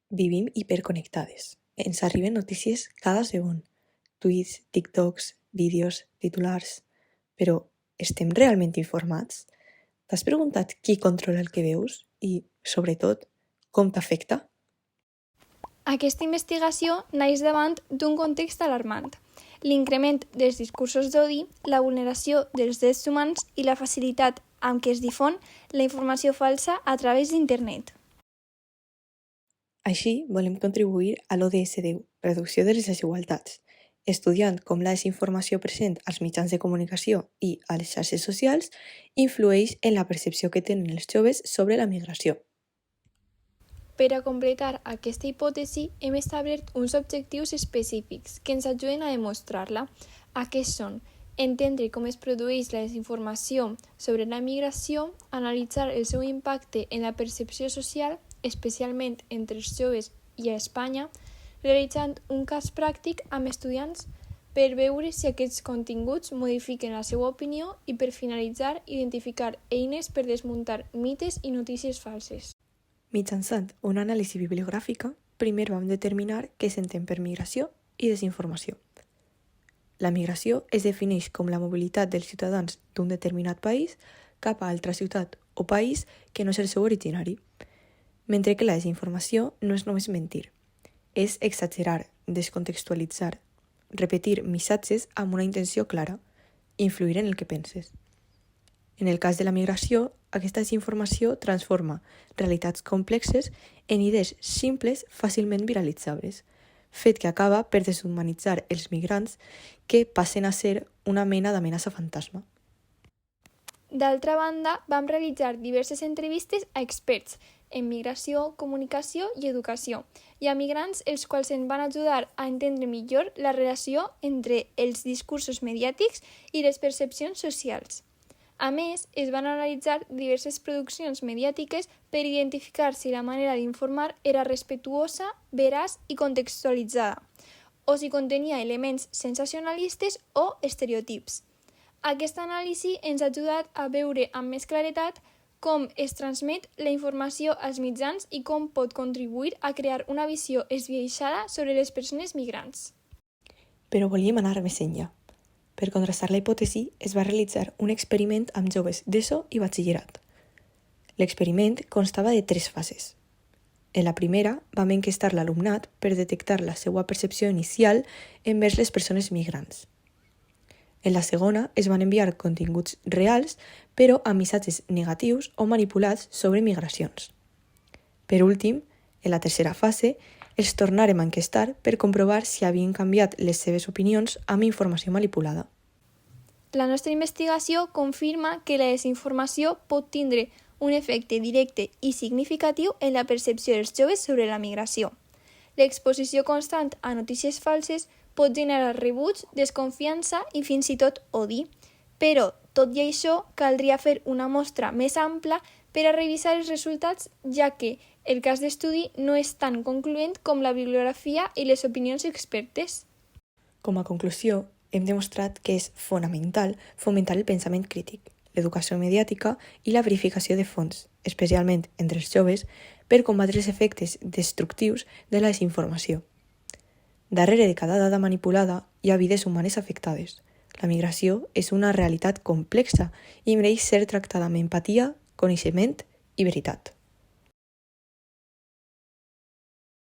Vivim hiperconnectades. Ens arriben notícies cada segon. Tuits, TikToks, vídeos, titulars. Però estem realment informats? T'has preguntat qui controla el que veus? I, sobretot, com t'afecta? Aquesta investigació naix davant d'un context alarmant: l'increment dels discursos d'odi, la vulneració dels drets humans i la facilitat amb què es difon la informació falsa a través d'internet. Així, volem contribuir a l'ODS10, reducció de les desigualtats, estudiant com la desinformació present als mitjans de comunicació i a les xarxes socials influeix en la percepció que tenen els joves sobre la migració. Per a completar aquesta hipòtesi, hem establert uns objectius específics que ens ajuden a demostrar-la. Aquests són: entendre com es produeix la desinformació sobre la migració, analitzar el seu impacte en la percepció social, especialment entre els joves i a Espanya, realitzant un cas pràctic amb estudiants per veure si aquests continguts modifiquen la seva opinió i, per finalitzar, identificar eines per desmuntar mites i notícies falses. Mitjançant una anàlisi bibliogràfica, primer vam determinar què s'entén per migració i desinformació. La migració es defineix com la mobilitat dels ciutadans d'un determinat país cap a altra ciutat o país que no és el seu originari, mentre que la desinformació no és només mentir, és exagerar, descontextualitzar, repetir missatges amb una intenció clara, influir en el que penses. En el cas de la migració, aquesta desinformació transforma realitats complexes en idees simples fàcilment viralitzables, fet que acaba per deshumanitzar els migrants que passen a ser una mena d'amenaça fantasma. D'altra banda, vam realitzar diverses entrevistes a experts en migració, comunicació i educació, i a migrants els quals ens van ajudar a entendre millor la relació entre els discursos mediàtics i les percepcions socials. A més, es van analitzar diverses produccions mediàtiques per identificar si la manera d'informar era respectuosa, veraç i contextualitzada, o si contenia elements sensacionalistes o estereotips. Aquesta anàlisi ens ha ajudat a veure amb més claretat com es transmet la informació als mitjans i com pot contribuir a crear una visió esbiaixada sobre les persones migrants. Però volíem anar més enllà. Per contrastar la hipòtesi, es va realitzar un experiment amb joves d'ESO i batxillerat. L'experiment constava de 3 fases. En la primera, vam enquestar l'alumnat per detectar la seva percepció inicial envers les persones migrants. En la segona, es van enviar continguts reals, però amb missatges negatius o manipulats sobre migracions. Per últim, en la tercera fase, els tornàrem a enquestar per comprovar si havien canviat les seves opinions amb informació manipulada. La nostra investigació confirma que la desinformació pot tindre un efecte directe i significatiu en la percepció dels joves sobre la migració. L'exposició constant a notícies falses pot generar rebuig, desconfiança i fins i tot odi, però, tot i això, caldria fer una mostra més ampla per a revisar els resultats, ja que el cas d'estudi no és tan concloent com la bibliografia i les opinions expertes. Com a conclusió, hem demostrat que és fonamental fomentar el pensament crític, l'educació mediàtica i la verificació de fonts, especialment entre els joves, per combatre els efectes destructius de la desinformació. Darrere de cada dada manipulada hi ha vides humanes afectades. La migració és una realitat complexa i mereix ser tractada amb empatia, coneixement i veritat.